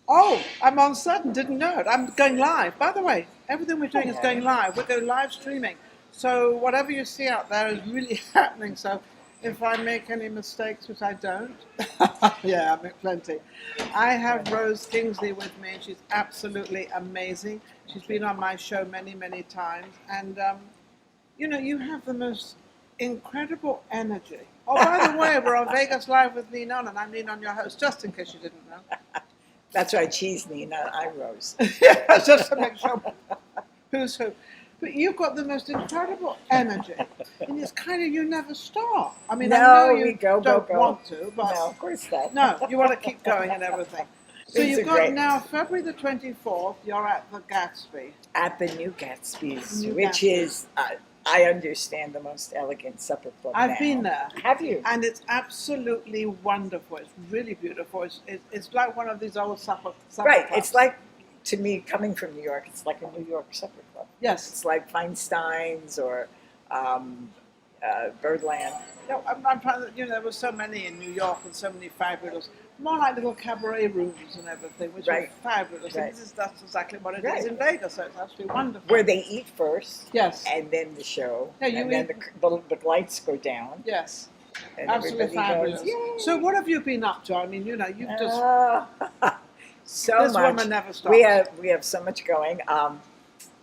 Oh, I'm on sudden, didn't know it. I'm going live. By the way, everything we're doing is going live. We're going live streaming. So whatever you see out there is really happening. So if I make any mistakes, which I don't, yeah, I make plenty. I have Rose Kingsley with me, and she's absolutely amazing. She's been on my show many, many times. And, you know, you have the most incredible energy. Oh, by the way, we're on Vegas Live with Ninon, and I'm Ninon, your host, just in case you didn't know. That's right, she's Nina, I Rose. Yeah, just to make sure who's who. But you've got the most incredible energy, and it's kind of you never stop. I mean, I know you don't want to, but no, of course not. No, you want to keep going and everything. So These you've are got great. now February the 24th. You're at the Gatsby. At the new Gatsby's, New which Gatsby. is, I understand, the most elegant supper club I've now. been there. Have you? And it's absolutely wonderful. It's really beautiful. It's like one of these old supper Right, clubs. it's like, to me, coming from New York, it's like a New York supper club. Yes. It's like Feinstein's or Birdland. No, I'm trying to, there were so many in New York and so many fabulous, more like little cabaret rooms and everything, which Right. are fabulous. Right. And that's exactly what it Right. is in Vegas, so it's absolutely wonderful. Where they eat first, Yes. and then the show, Yeah, you and then the lights go down, Yes. and Absolutely everybody fabulous. goes, yay! So what have you been up to? I mean, you've just, So this much. woman never stops. We have so much going.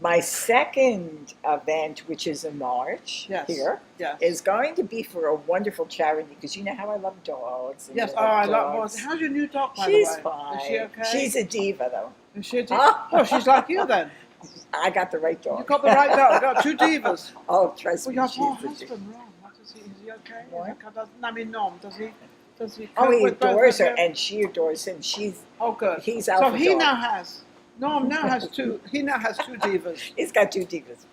My second event, which is in March Yes. here, Yes. is going to be for a wonderful charity, because you know how I love dogs. And Yes, you oh, I love dogs. dogs. How's your new dog, by She's the way? fine. Is she okay? She's a diva, though. Is she a diva? Oh, she's like you then. I got the right dog. You got the right dog. You got two divas. Oh, trust Well, me, your she's poor a diva. husband, Ron. What is he okay? What? I mean, Norm, does he Oh, cope he with both adores of her, you? and she adores him. Oh, good. He's So alpha he dog. now has, Norm now has two, he now has two divas. He's got two divas.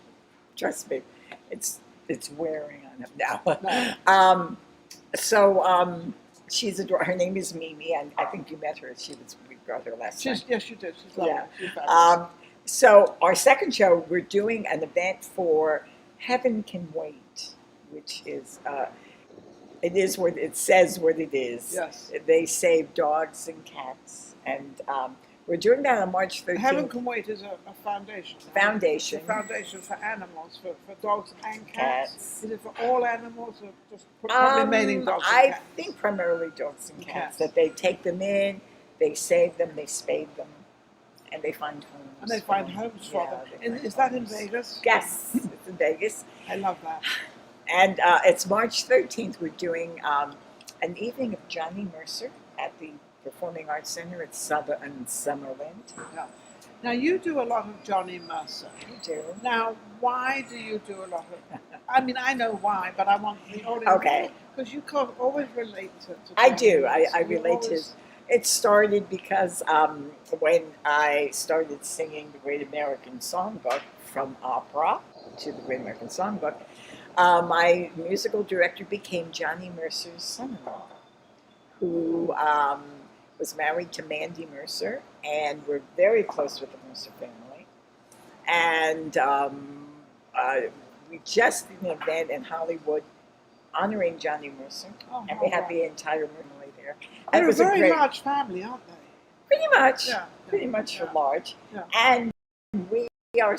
Trust me, it's wearing on him now. No. She's her name is Mimi, and I think you met her. We brought her last time. Yes, you did. She's lovely. Yeah. She's fabulous. So our second show, we're doing an event for Heaven Can Wait, which is it is what it says what it is. Yes. They save dogs and cats, and we're doing that on March 13th. Heaven Can Wait is a foundation. Right? Foundation. It's a foundation for animals, for dogs and cats. Cats. Is it for all animals or just probably mainly dogs and I cats? think primarily dogs and cats. Cats. That they take them in, they save them, they spade them, and they find homes. And they find homes for them. And is that in Vegas? Yes, it's in Vegas. I love that. And it's March 13th. We're doing an evening of Johnny Mercer at the Performing Arts Center at Summerlin. Yeah. Now, you do a lot of Johnny Mercer. You do. Now, why do you do a lot of I mean, I know why, but I want the audience Okay. because you can't always relate to I Johnny do. Mercer. I You relate to always- it. Started because when I started singing the Great American Songbook, from opera to the Great American Songbook, my musical director became Johnny Mercer's son-in-law, who was married to Mandy Mercer, and we're very close with the Mercer family. And we just did an event in Hollywood honoring Johnny Mercer, and we had the entire family there. And They're a very large family, aren't they? Pretty much, Yeah. pretty much Yeah. large. Yeah. And we are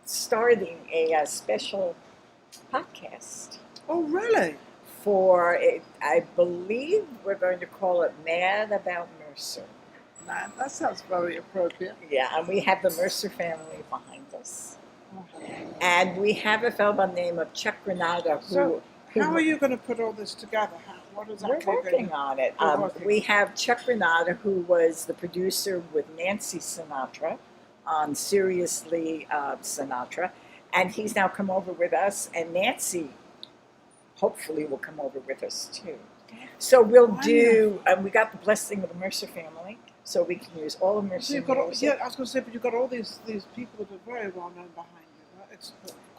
starting a special podcast Oh, really? for it. I believe we're going to call it Mad About Mercer. Nah, that sounds very appropriate. Yeah, and we have the Mercer family behind us. Oh. And we have a fellow by the name of Chuck Granada So, how are you going to put all this together? What is We're actually working on it. We're working. We have Chuck Granada, who was the producer with Nancy Sinatra on Seriously Sinatra, and he's now come over with us, and Nancy hopefully will come over with us too. So we'll do, we got the blessing of the Mercer family, so we can use all the Mercer So you've got all, music. yeah, I was going to say, but you've got all these people that are very well known behind you. Right? It's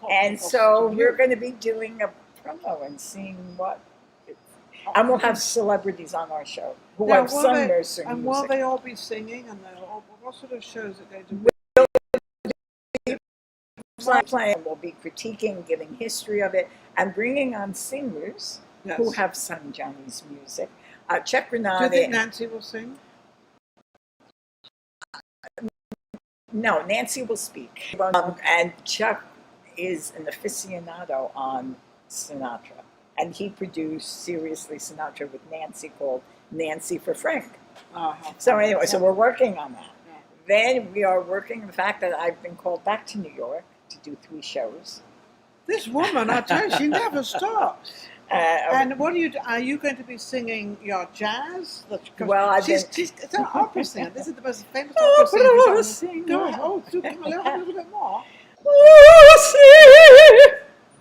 And so we're going to be doing a promo and seeing what, and we'll have celebrities on our show who Now, have will some they- Mercer And music. will they all be singing? And they'll all, what sort of shows are they doing? Playing, we'll be critiquing, giving history of it, and bringing on singers Yes. who have sung Johnny's music. Chuck Do you Granada. think Nancy will sing? No, Nancy will speak. And Chuck is an aficionado on Sinatra. And he produced Seriously Sinatra with Nancy called Nancy for Frank. So anyway, so we're working on that. Then we are working on the fact that I've been called back to New York to do 3 shows. This woman, I tell you, she never stops. And what are you going to be singing your jazz? Well, she's an opera singer. This is the most famous opera singer. Go ahead. Oh, do come a little bit more.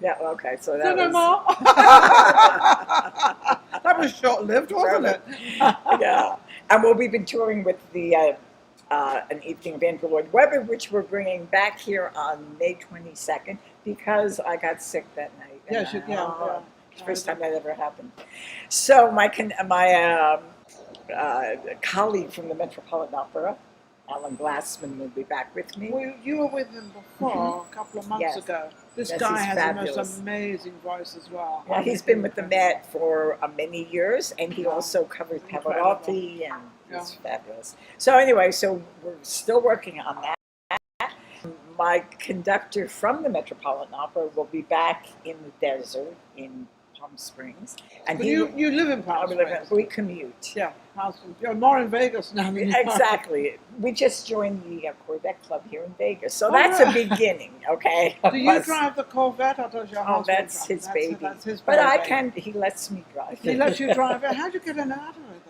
Yeah, okay, so that no was... more. That was short-lived, wasn't it? Yeah. And we've been touring with the an evening of Andrew Lloyd Webber, which we're bringing back here on May 22nd because I got sick that night. Yes, First time that ever happened. So my colleague from the Metropolitan Opera, Alan Glassman, will be back with me. Well, you were with him before, a couple of months ago. This guy has the most amazing voice as well. Yeah, he's been with the Met for many years, and he also covered Pavarotti, and it's fabulous. So anyway, so we're still working on that. My conductor from the Metropolitan Opera will be back in the desert in Palm Springs. And but you live in Palm Springs. We commute. Yeah, Palm Springs. You're more in Vegas now than you Exactly. We just joined the Corvette Club here in Vegas. So that's a beginning, okay? Do you drive the Corvette or does your husband that's drive? his baby. That's his but baby. He lets me drive. He lets you drive it? How'd you get an out of it, though?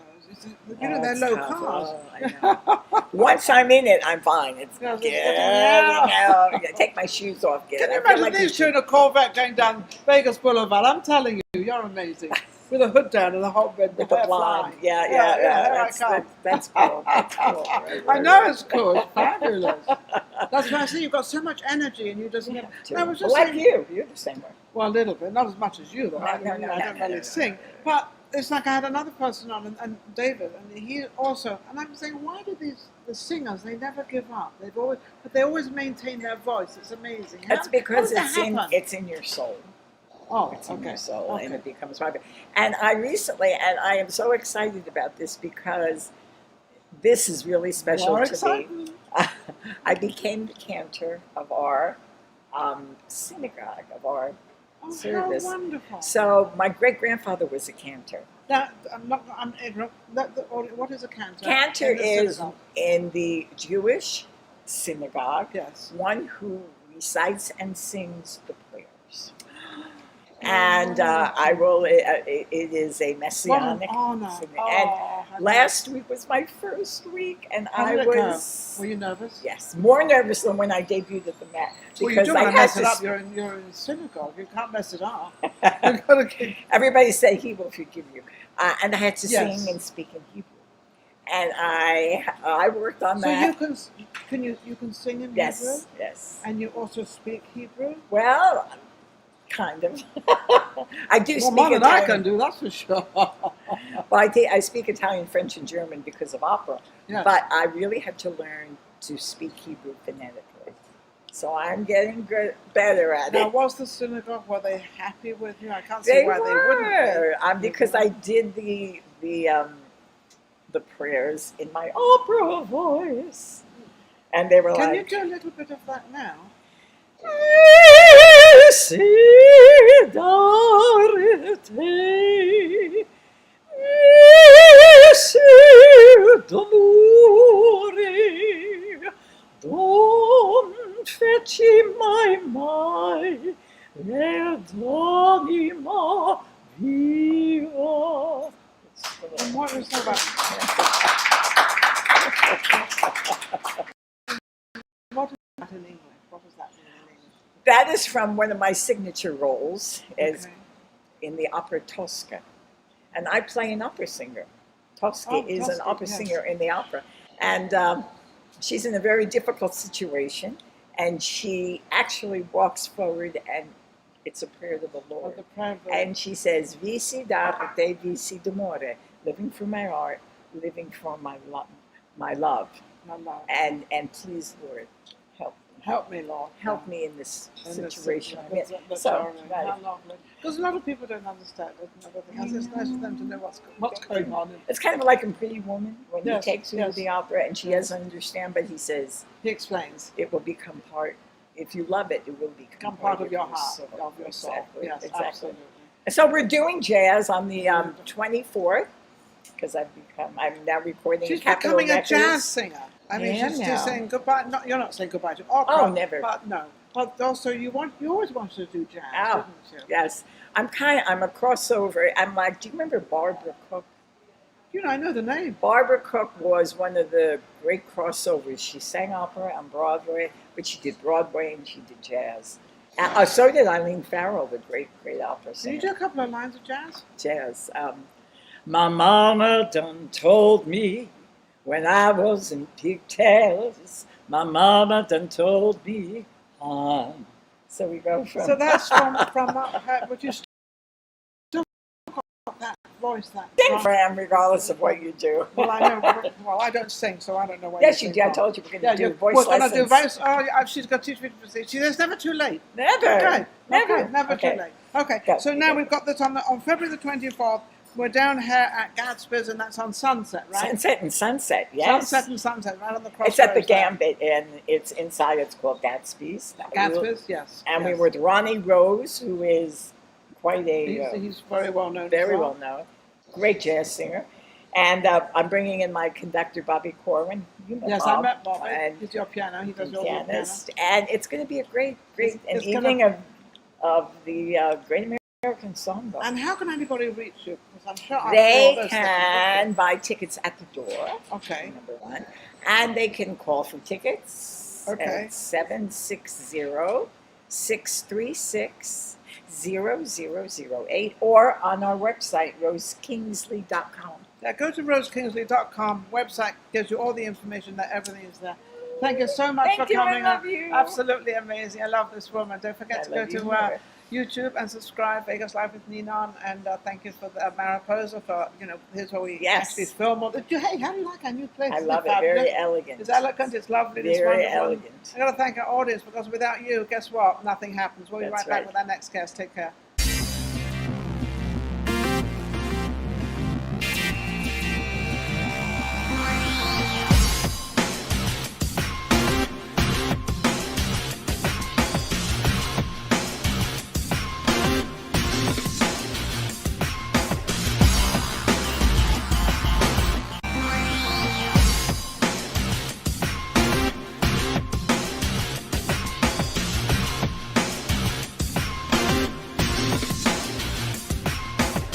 You know, they're low cars. I know. Once I'm in it, I'm fine. It's good. Take my shoes off. Can you imagine these two in a Corvette going down Vegas Boulevard? I'm telling you, you're amazing. With a hood down and a hot red with the blonde. Yeah. That's cool. That's cool. I know it's cool. It's fabulous. That's why I say you've got so much energy and you just never. I was just like you're the same way. Well, a little bit, not as much as you, though. I don't really sing, but. It's like I had another person on, and David, and he also, and I'm saying, why do the singers, they never give up? They always maintain their voice. It's amazing. That's because it's in your soul. Oh, it's in your soul, and it becomes part of it. And I am so excited about this because this is really special to me. I became the cantor of our synagogue, of our service. How wonderful. So my great-grandfather was a cantor. I'm ignorant. What is a cantor? Cantor is in the Jewish synagogue, one who recites and sings the prayers. And it is a messianic. And last week was my first week, and I was. Were you nervous? Yes, more nervous than when I debuted at the Met. Well, you don't want to mess it up. You're in synagogue. You can't mess it up. Everybody said he will forgive you, and I had to sing and speak in Hebrew, and I worked on that. So you can sing in Hebrew? Yes. And you also speak Hebrew? Well. Kind of. I do speak more than Italian. I can do, that's for sure. Well, I speak Italian, French, and German because of opera. Yes. But I really had to learn to speak Hebrew phonetically. So I'm getting better at it. Now, was the synagogue, were they happy with you? I can't see why they wouldn't be. Because I did the prayers in my opera voice. And they were Can you do a little bit of that now? Don't fetch my mind, l'anima viva. And what was that about? What is that in English? What was that in English? That is from one of my signature roles as in the opera Tosca. And I play an opera singer. Tosca is an opera singer in the opera. And she's in a very difficult situation. And she actually walks forward and it's a prayer to the Lord. And she says, Visi d'arte, visi d'amore, living for my art, living for my love. And please, Lord, help me. Help me, Lord. Help me in this In this situation. That's So, all right. right. How lovely. Because a lot of people don't understand it and everything else. It's nice for them to know what's going on. It's kind of like in Pretty Woman when Yes, he takes her yes. to the opera and she doesn't understand, but he says He explains. it will become part. If you love it, it will become Part of your heart, soul. of your soul. Exactly. Yes, exactly. absolutely. So we're doing jazz on the 24th because I'm now recording. She's Capitol becoming a Records. jazz singer. I mean, Yeah, she's now. just saying goodbye. No, you're not saying goodbye to opera. Oh, never. But no. But also, you always wanted to do jazz, Oh, didn't you? yes. I'm a crossover. I'm like, do you remember Barbara Cook? You know, I know the name. Barbara Cook was one of the great crossovers. She sang opera on Broadway, but she did Broadway and she did jazz. So did Eileen Farrell, the great opera Can singer. you do a couple of lines of jazz? Jazz. My mama done told me when I was in pigtails. My mama done told me on. So we go from. So that's from her, but you still got that voice, that. Sing for him regardless of what you do. Well, I know. Well, I don't sing, so I don't know where. Yes, you sing do. I from. told you we're going to do voice we're lessons. We're going to do voice. Oh, yeah, she's got to teach me to sing. There's never too late. Never. Okay. Never. Okay, never Okay. too late. Okay. Go. So now Go. we've got this on February the 24th. We're down here at Gatsby's, and that's on Sunset, right? Sunset and Sunset, yes. Sunset and Sunset, right on the crossroads. It's at the there. Gambit, and it's inside. It's called Gatsby's. Gatsby's, yes. And yes. we were with Ronnie Rose, who is quite a He's very well known. very as well known, great jazz singer. And I'm bringing in my conductor, Bobby Corwin. You know Yes, Bob, I met Bob. and He's your piano. He does your piano. pianist. And it's going to be a great It's evening of the Great American Songbook. And how can anybody reach you? Because I'm sure They can buy tickets at the door. Okay. Number one. And they can call for tickets Okay. at 760-636-0008 or on our website, rosekingsley.com. Yeah, go to rosekingsley.com. Website gives you all the information there. Everything is there. Thank you so much Thank for you, I coming. love you. Absolutely amazing. I love this woman. Don't forget I to go love you to more. YouTube and subscribe. Vegas Live with Ninon. And thank you for the Mariposa for here's where we Yes. actually film. Hey, how do you like our new place? I Isn't love it. fabulous? Very elegant. It's elegant. It's lovely. It's Very wonderful. elegant. I got to thank our audience because without you, guess what? Nothing happens. We'll be That's right back right. with our next guest. Take care.